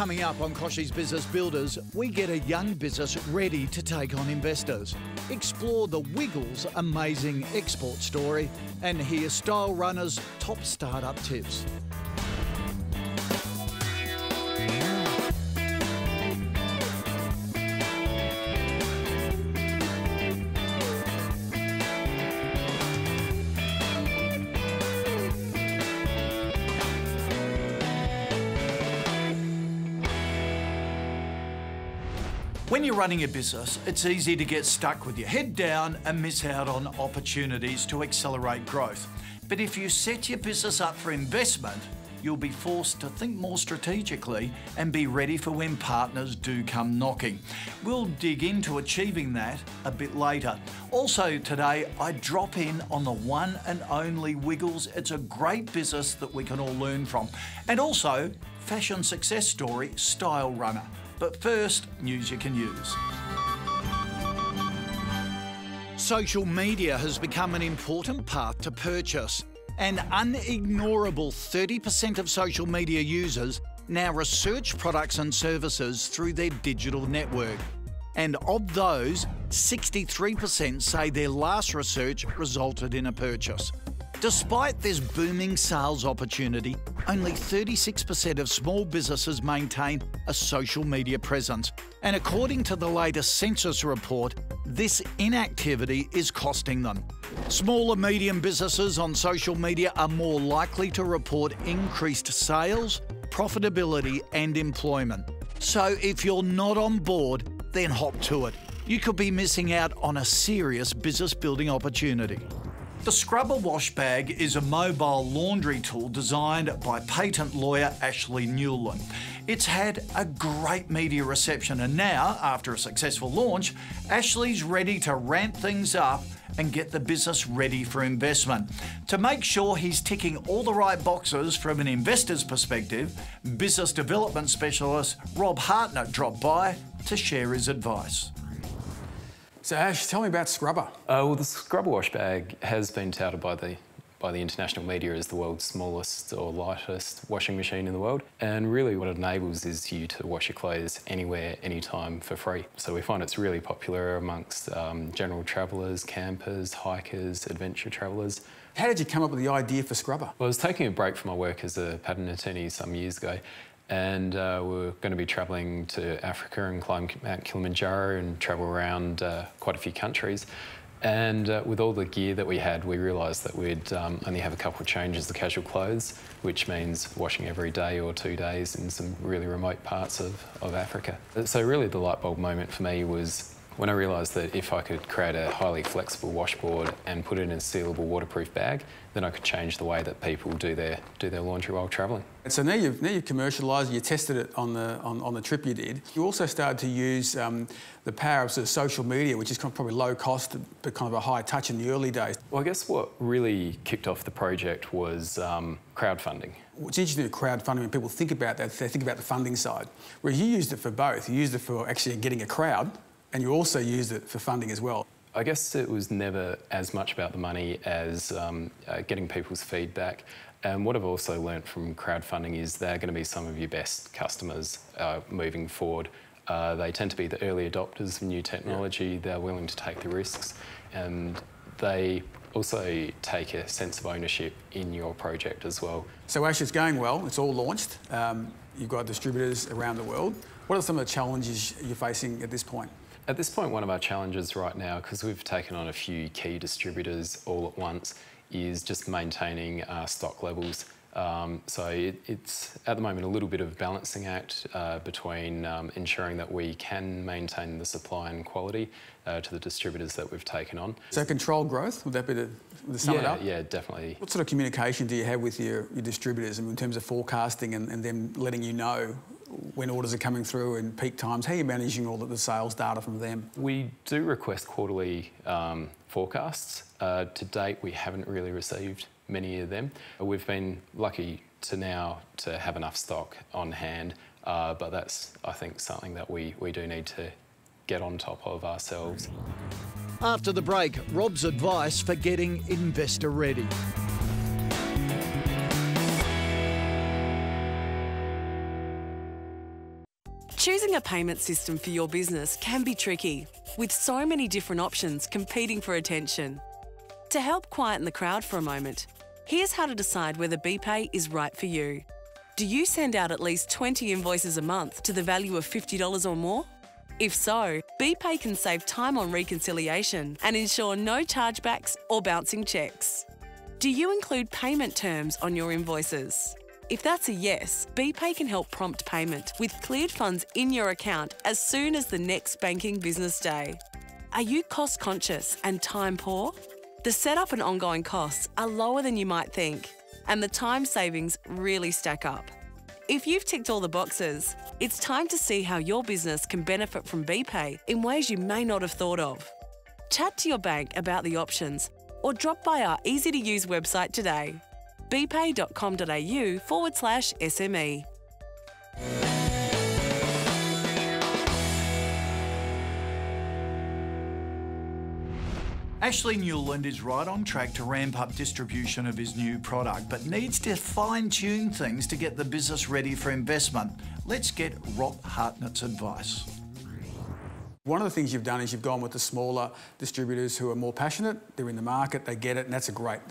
Coming up on Kochie's Business Builders, we get a young business ready to take on investors, explore the Wiggles' amazing export story, and hear Style Runner's top startup tips. When you're running a business, it's easy to get stuck with your head down and miss out on opportunities to accelerate growth. But if you set your business up for investment, you'll be forced to think more strategically and be ready for when partners do come knocking. We'll dig into achieving that a bit later. Also today, I drop in on the one and only Wiggles. It's a great business that we can all learn from. And also, fashion success story, Style Runner. But first, news you can use. Social media has become an important path to purchase. An unignorable 30% of social media users now research products and services through their digital network. And of those, 63% say their last research resulted in a purchase. Despite this booming sales opportunity, only 36% of small businesses maintain a social media presence. And according to the latest census report, this inactivity is costing them. Small and medium businesses on social media are more likely to report increased sales, profitability and employment. So if you're not on board, then hop to it. You could be missing out on a serious business building opportunity. The Scrubba washbag is a mobile laundry tool designed by patent lawyer Ashley Newland. It's had a great media reception, and now, after a successful launch, Ashley's ready to ramp things up and get the business ready for investment. To make sure he's ticking all the right boxes from an investor's perspective, business development specialist Rob Hartnett dropped by to share his advice. So Ash, tell me about Scrubba. Well, the Scrubba washbag has been touted by the international media as the world's smallest or lightest washing machine in the world. And really what it enables is you to wash your clothes anywhere, anytime for free. So we find it's really popular amongst general travellers, campers, hikers, adventure travellers. How did you come up with the idea for Scrubba? Well, I was taking a break from my work as a patent attorney some years ago, and we were going to be travelling to Africa and climb Mount Kilimanjaro and travel around quite a few countries. And with all the gear that we had, we realised that we'd only have a couple of changes of casual clothes, which means washing every day or 2 days in some really remote parts of Africa. So really the light bulb moment for me was when I realised that if I could create a highly flexible washboard and put it in a sealable waterproof bag, then I could change the way that people do their laundry while travelling. So now you've commercialised, you tested it on the trip you did. You also started to use the power of sort of social media, which is probably low cost but kind of a high touch in the early days. Well, I guess what really kicked off the project was crowdfunding. What's interesting with crowdfunding, when people think about that, they think about the funding side. Whereas you used it for both. You used it for actually getting a crowd, and you also used it for funding as well. I guess it was never as much about the money as getting people's feedback. And what I've also learnt from crowdfunding is they're going to be some of your best customers moving forward. They tend to be the early adopters of new technology. They're willing to take the risks, and they also take a sense of ownership in your project as well. So Ash, it's going well. It's all launched. You've got distributors around the world. What are some of the challenges you're facing at this point? At this point, one of our challenges right now, because we've taken on a few key distributors all at once, is just maintaining stock levels. So it's at the moment a little bit of a balancing act between ensuring that we can maintain the supply and quality to the distributors that we've taken on. So controlled growth, would that be the sum it up? Yeah, definitely. What sort of communication do you have with your distributors in terms of forecasting and them letting you know when orders are coming through in peak times? How are you managing all of the sales data from them? We do request quarterly forecasts. To date, we haven't really received many of them. We've been lucky to have enough stock on hand, but that's, I think, something that we do need to get on top of ourselves. After the break, Rob's advice for getting investor ready. Choosing a payment system for your business can be tricky, with so many different options competing for attention. To help quieten the crowd for a moment, here's how to decide whether Bpay is right for you. Do you send out at least 20 invoices a month to the value of $50 or more? If so, Bpay can save time on reconciliation and ensure no chargebacks or bouncing checks. Do you include payment terms on your invoices? If that's a yes, Bpay can help prompt payment with cleared funds in your account as soon as the next banking business day. Are you cost conscious and time poor? The setup and ongoing costs are lower than you might think, and the time savings really stack up. If you've ticked all the boxes, it's time to see how your business can benefit from Bpay in ways you may not have thought of. Chat to your bank about the options or drop by our easy-to-use website today, bpay.com.au/SME. Ashley Newland is right on track to ramp up distribution of his new product, but needs to fine-tune things to get the business ready for investment. Let's get Rob Hartnett's advice. One of the things you've done is you've gone with the smaller distributors who are more passionate, they're in the market, they get it, and that's great.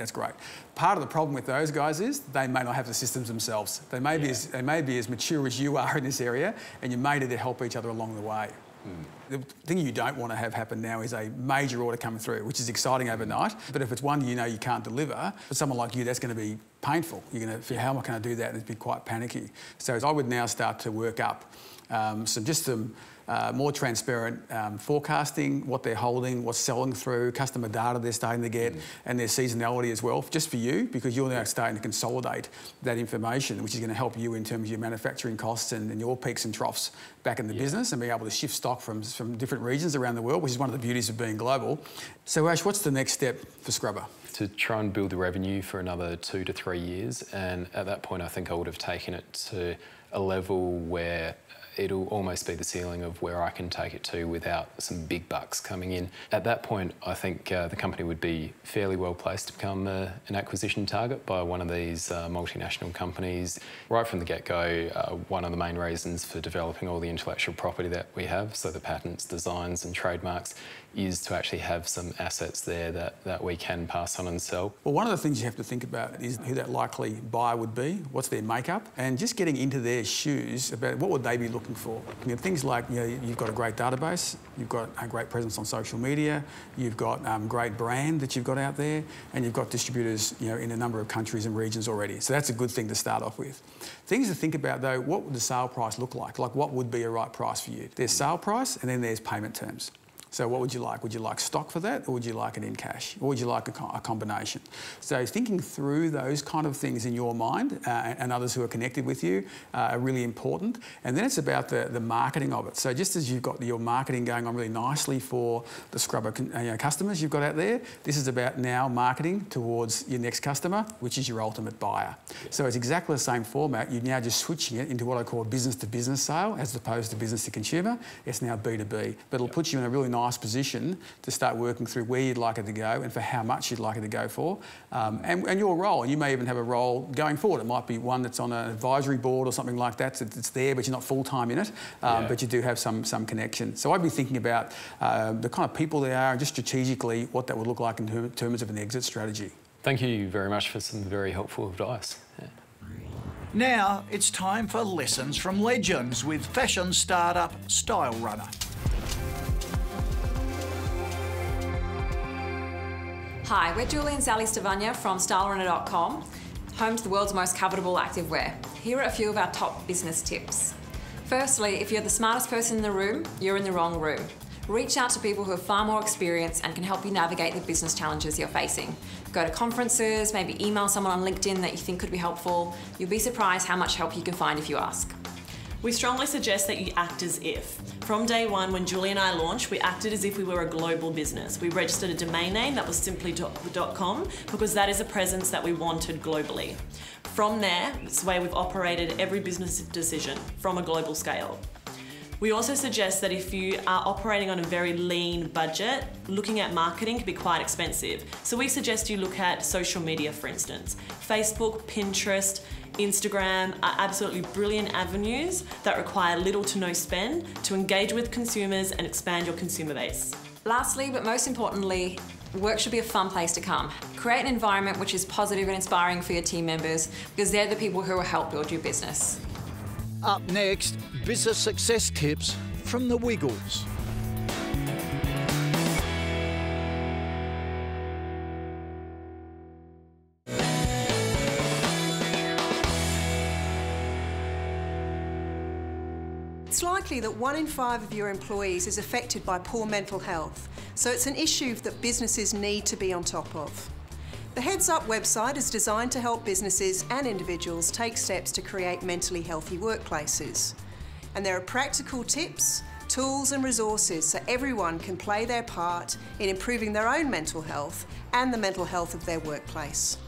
Part of the problem with those guys is they may not have the systems themselves. They may be as mature as you are in this area, and you may need to help each other along the way. The thing you don't want to have happen now is a major order coming through, which is exciting overnight, but if it's one you know you can't deliver, for someone like you, that's going to be painful. You're going to feel, how am I going to do that? And it'd be quite panicky. So I would now start to work up some more transparent forecasting, what they're holding, what's selling through, customer data they're starting to get, and their seasonality as well, just for you, because you're now starting to consolidate that information, which is going to help you in terms of your manufacturing costs and your peaks and troughs back in the business, and being able to shift stock from different regions around the world, which is one of the beauties of being global. So Ash, what's the next step for Scrubba? To try and build the revenue for another 2 to 3 years, and at that point I think I would have taken it to a level where it'll almost be the ceiling of where I can take it to without some big bucks coming in. At that point, I think the company would be fairly well placed to become an acquisition target by one of these multinational companies. Right from the get-go, one of the main reasons for developing all the intellectual property that we have, so the patents, designs and trademarks, is to actually have some assets there that we can pass on and sell. Well, one of the things you have to think about is who that likely buyer would be, what's their makeup, and just getting into their shoes about what would they be looking for. You know, things like, you know, you've got a great database, you've got a great presence on social media, you've got great brand that you've got out there, and you've got distributors, you know, in a number of countries and regions already. So that's a good thing to start off with. Things to think about though, what would the sale price look like? Like what would be a right price for you? There's sale price and then there's payment terms. So what would you like? Would you like stock for that, or would you like it in cash? Or would you like a combination? So thinking through those kind of things in your mind and others who are connected with you are really important. And then it's about the marketing of it. So just as you've got your marketing going on really nicely for the Scrubba customers you've got out there, this is about now marketing towards your next customer, which is your ultimate buyer. Yeah. So it's exactly the same format. You're now just switching it into what I call business-to-business sale as opposed to business-to-consumer. It's now B2B. But it'll put you in a really nice position to start working through where you'd like it to go and for how much you'd like it to go for, and your role. And you may even have a role going forward. It might be one that's on an advisory board or something like that. It's there, but you're not full-time in it, but you do have some connection. So I'd be thinking about the kind of people they are and just strategically what that would look like in terms of an exit strategy. Thank you very much for some very helpful advice. Yeah. Now it's time for Lessons from Legends with fashion startup Style Runner. Hi, we're Julie and Sally Stavagna from StyleRunner.com, home to the world's most covetable activewear. Here are a few of our top business tips. Firstly, if you're the smartest person in the room, you're in the wrong room. Reach out to people who have far more experience and can help you navigate the business challenges you're facing. Go to conferences, maybe email someone on LinkedIn that you think could be helpful. You'll be surprised how much help you can find if you ask. We strongly suggest that you act as if. From day one, when Julie and I launched, we acted as if we were a global business. We registered a domain name that was simply .com because that is a presence that we wanted globally. From there, it's the way we've operated every business decision from a global scale. We also suggest that if you are operating on a very lean budget, looking at marketing can be quite expensive. So we suggest you look at social media, for instance. Facebook, Pinterest, Instagram are absolutely brilliant avenues that require little to no spend to engage with consumers and expand your consumer base. Lastly, but most importantly, work should be a fun place to come. Create an environment which is positive and inspiring for your team members, because they're the people who will help build your business. Up next, business success tips from the Wiggles. It's likely that 1 in 5 of your employees is affected by poor mental health, so it's an issue that businesses need to be on top of. The Heads Up website is designed to help businesses and individuals take steps to create mentally healthy workplaces. And there are practical tips, tools and resources so everyone can play their part in improving their own mental health and the mental health of their workplace.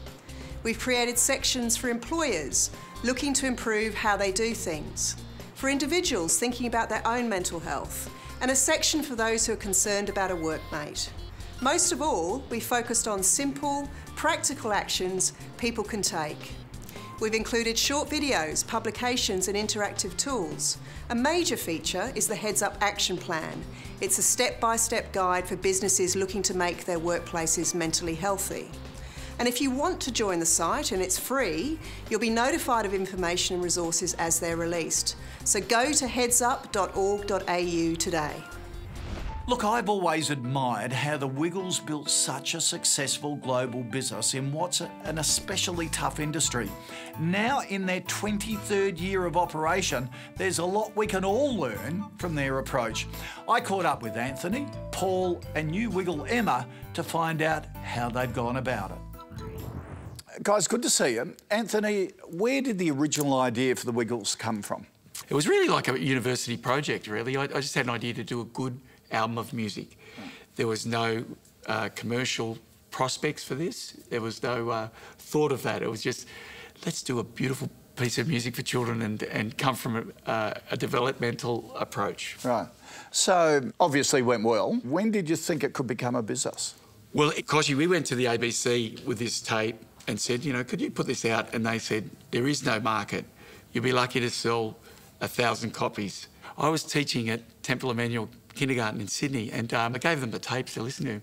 We've created sections for employers looking to improve how they do things, for individuals thinking about their own mental health, and a section for those who are concerned about a workmate. Most of all, we focused on simple, practical actions people can take. We've included short videos, publications and interactive tools. A major feature is the Heads Up Action Plan. It's a step-by-step guide for businesses looking to make their workplaces mentally healthy. And if you want to join the site, and it's free, you'll be notified of information and resources as they're released. So go to headsup.org.au today. Look, I've always admired how the Wiggles built such a successful global business in what's an especially tough industry. Now in their 23rd year of operation, there's a lot we can all learn from their approach. I caught up with Anthony, Paul and new Wiggle Emma to find out how they've gone about it. Guys, good to see you. Anthony, where did the original idea for the Wiggles come from? It was really like a university project, really. I just had an idea to do a good album of music. There was no commercial prospects for this. There was no thought of that. It was just, let's do a beautiful piece of music for children and come from a developmental approach. Right. So, obviously went well. When did you think it could become a business? Well, Kochie, we went to the ABC with this tape and said, you know, could you put this out? And they said, there is no market. You'll be lucky to sell 1,000 copies. I was teaching at Temple Emmanuel Kindergarten in Sydney, and I gave them the tapes to listen to. And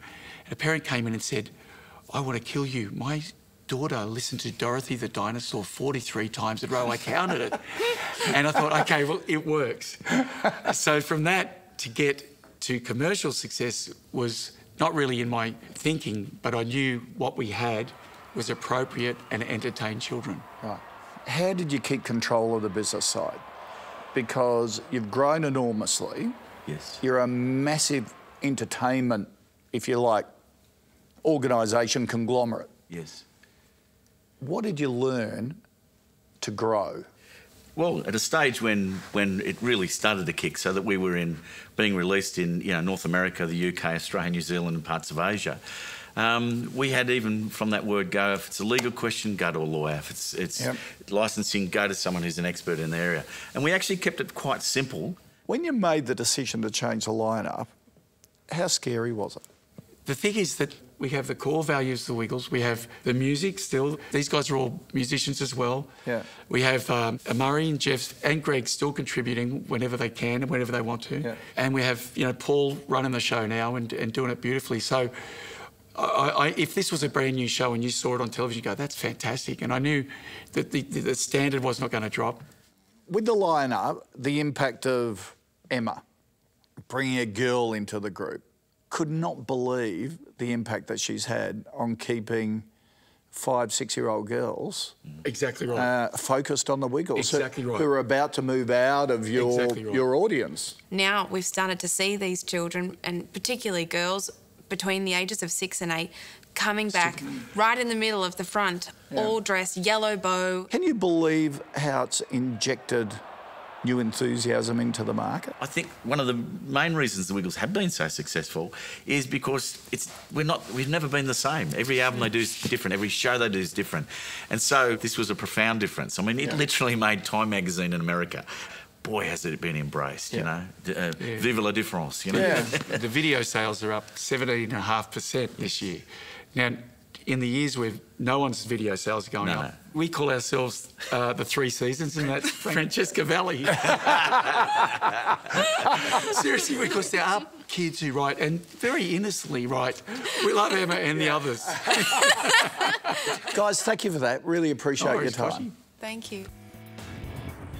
a parent came in and said, I want to kill you. My daughter listened to Dorothy the Dinosaur 43 times in a row. I counted it. And I thought, OK, well, it works. So from that to get to commercial success was not really in my thinking, but I knew what we had was appropriate and entertained children. Right. How did you keep control of the business side? Because you've grown enormously. Yes. You're a massive entertainment, if you like, organisation conglomerate. Yes. What did you learn to grow? Well, at a stage when it really started to kick, so that we were being released in North America, the UK, Australia, New Zealand and parts of Asia, we had even from that word go, if it's a legal question, go to a lawyer. If it's licensing, go to someone who's an expert in the area. And we actually kept it quite simple. When you made the decision to change the lineup, how scary was it? The thing is that we have the core values of the Wiggles. We have the music still. These guys are all musicians as well. Yeah. We have Murray and Jeff and Greg still contributing whenever they can and whenever they want to. Yeah. And we have, Paul running the show now and doing it beautifully. So if this was a brand new show and you saw it on television, you go, that's fantastic. And I knew that the standard was not going to drop. With the lineup, the impact of Emma bringing a girl into the group, could not believe the impact that she's had on keeping 5-6-year-old girls exactly right focused on the Wiggles. Exactly right. Who are about to move out of your audience. Now we've started to see these children, and particularly girls between the ages of 6 and 8, coming back right in the middle of the front, all dressed yellow bow. Can you believe how it's injected new enthusiasm into the market? I think one of the main reasons the Wiggles have been so successful is because we've never been the same. Every album they do is different, every show they do is different. And so this was a profound difference. I mean, it literally made Time magazine in America. boy, has it been embraced, you know. Vive la différence, you know. Yeah, the video sales are up 17.5% this year. Now, in the years where no one's video sales are going up, we call ourselves the Three Seasons, and that's Francesca Valley. Seriously, because there are kids who write, and very innocently write, "We love Emma and the others." Guys, thank you for that. Really appreciate your time. Kochie. Thank you.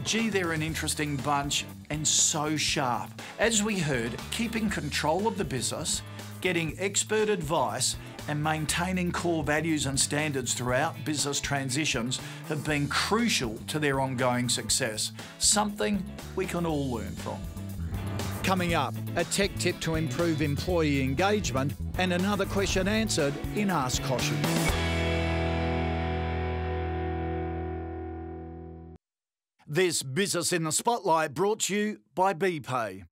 Gee, they're an interesting bunch and so sharp. As we heard, keeping control of the business, getting expert advice and maintaining core values and standards throughout business transitions have been crucial to their ongoing success, something we can all learn from. Coming up, a tech tip to improve employee engagement and another question answered in Ask Kochie. This Business in the Spotlight brought to you by Bpay.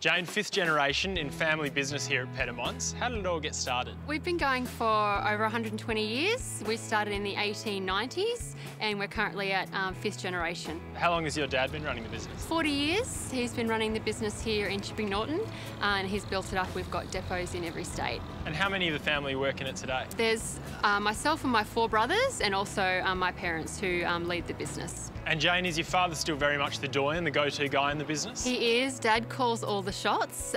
Jane, 5th generation in family business here at Pettamonts. How did it all get started? We've been going for over 120 years. We started in the 1890s and we're currently at 5th generation. How long has your dad been running the business? 40 years. He's been running the business here in Chipping Norton and he's built it up. We've got depots in every state. And how many of the family work in it today? There's myself and my 4 brothers and also my parents who lead the business. And Jane, is your father still very much the doyen, the go-to guy in the business? He is. Dad calls all the shots.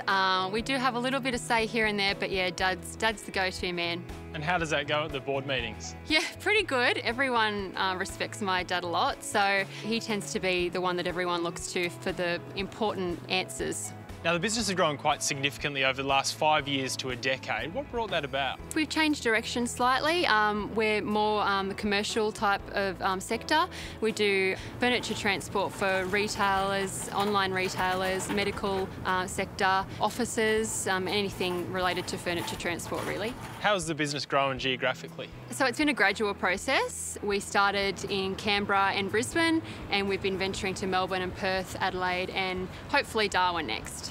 We do have a little bit of say here and there, but yeah, Dad's the go-to man. And how does that go at the board meetings? Yeah, pretty good. Everyone respects my dad a lot, so he tends to be the one that everyone looks to for the important answers. Now, the business has grown quite significantly over the last 5 years to a decade. What brought that about? We've changed direction slightly. We're more the commercial type of sector. We do furniture transport for retailers, online retailers, medical sector, offices, anything related to furniture transport, really. How has the business grown geographically? So it's been a gradual process. We started in Canberra and Brisbane, and we've been venturing to Melbourne and Perth, Adelaide, and hopefully Darwin next.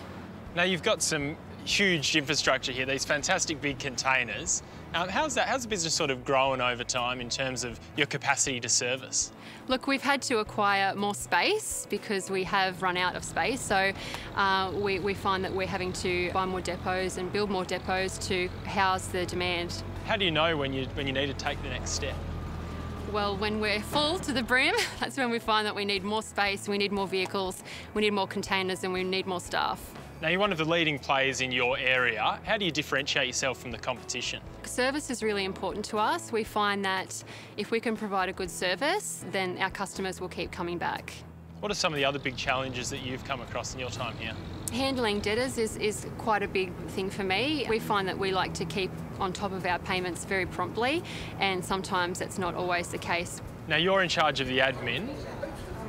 Now, you've got some huge infrastructure here, these fantastic big containers. How's the business sort of grown over time in terms of your capacity to service? Look, we've had to acquire more space because we have run out of space. So we find that we're having to buy more depots and build more depots to house the demand. How do you know when you need to take the next step? Well, when we're full to the brim, that's when we find that we need more space, we need more vehicles, we need more containers and we need more staff. Now, you're one of the leading players in your area. How do you differentiate yourself from the competition? Service is really important to us. We find that if we can provide a good service, then our customers will keep coming back. What are some of the other big challenges that you've come across in your time here? Handling debtors is quite a big thing for me. We find that we like to keep on top of our payments very promptly, and sometimes that's not always the case. Now, you're in charge of the admin.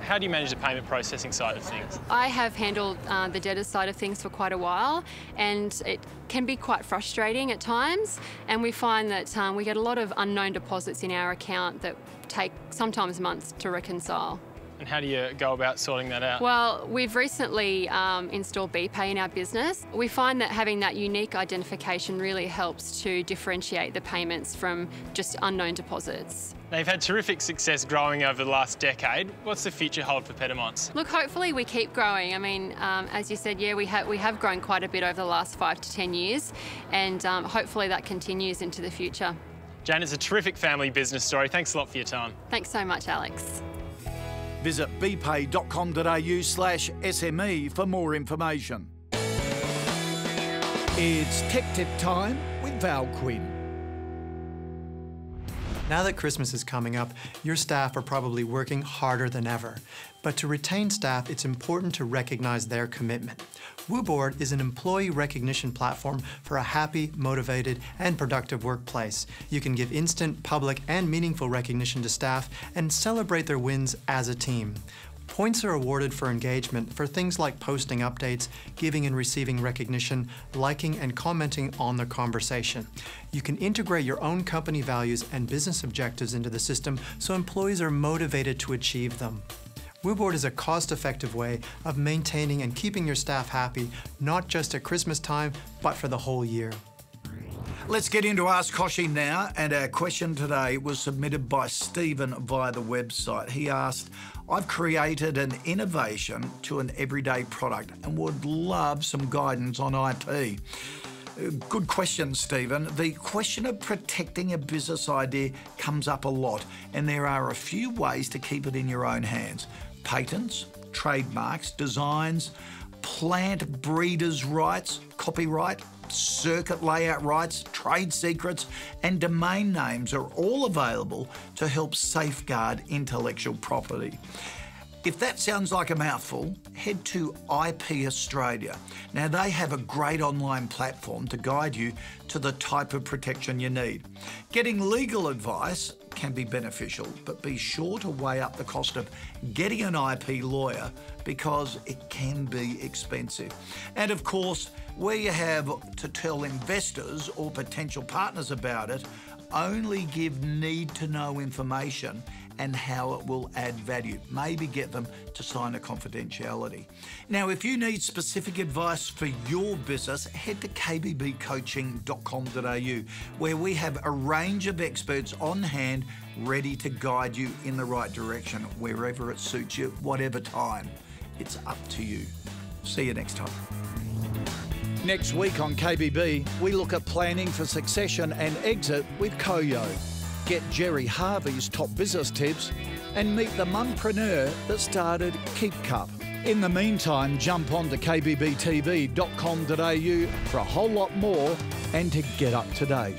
How do you manage the payment processing side of things? I have handled the debtors side of things for quite a while, and it can be quite frustrating at times, and we find that we get a lot of unknown deposits in our account that take sometimes months to reconcile. And how do you go about sorting that out? Well, we've recently installed Bpay in our business. We find that having that unique identification really helps to differentiate the payments from just unknown deposits. Now, you've had terrific success growing over the last decade. What's the future hold for Pettamonts? Look, hopefully we keep growing. I mean, as you said, yeah, we have grown quite a bit over the last 5 to 10 years, and hopefully that continues into the future. Jane, it's a terrific family business story. Thanks a lot for your time. Thanks so much, Alex. Visit bpay.com.au/SME for more information. It's Tech Tip time with Val Quinn. Now that Christmas is coming up, your staff are probably working harder than ever. But to retain staff, it's important to recognize their commitment. WooBoard is an employee recognition platform for a happy, motivated, and productive workplace. You can give instant, public, and meaningful recognition to staff and celebrate their wins as a team. Points are awarded for engagement for things like posting updates, giving and receiving recognition, liking and commenting on the conversation. You can integrate your own company values and business objectives into the system so employees are motivated to achieve them. WooBoard is a cost-effective way of maintaining and keeping your staff happy, not just at Christmas time, but for the whole year. Let's get into Ask Kochie now, and our question today was submitted by Stephen via the website. He asked, I've created an innovation to an everyday product and would love some guidance on IP. Good question, Stephen. The question of protecting a business idea comes up a lot, and there are a few ways to keep it in your own hands. Patents, trademarks, designs, plant breeders' rights, copyright, circuit layout rights, trade secrets, and domain names are all available to help safeguard intellectual property. If that sounds like a mouthful, head to IP Australia. Now, they have a great online platform to guide you to the type of protection you need. Getting legal advice can be beneficial, but be sure to weigh up the cost of getting an IP lawyer because it can be expensive. And of course, where you have to tell investors or potential partners about it, only give need-to-know information and how it will add value. Maybe get them to sign a confidentiality. Now, if you need specific advice for your business, head to kbbcoaching.com.au, where we have a range of experts on hand ready to guide you in the right direction, wherever it suits you, whatever time. It's up to you. See you next time. Next week on KBB, we look at planning for succession and exit with Kochie. Get Jerry Harvey's top business tips and meet the mumpreneur that started Keep Cup. In the meantime, jump on to kbbtv.com.au for a whole lot more and to get up to date.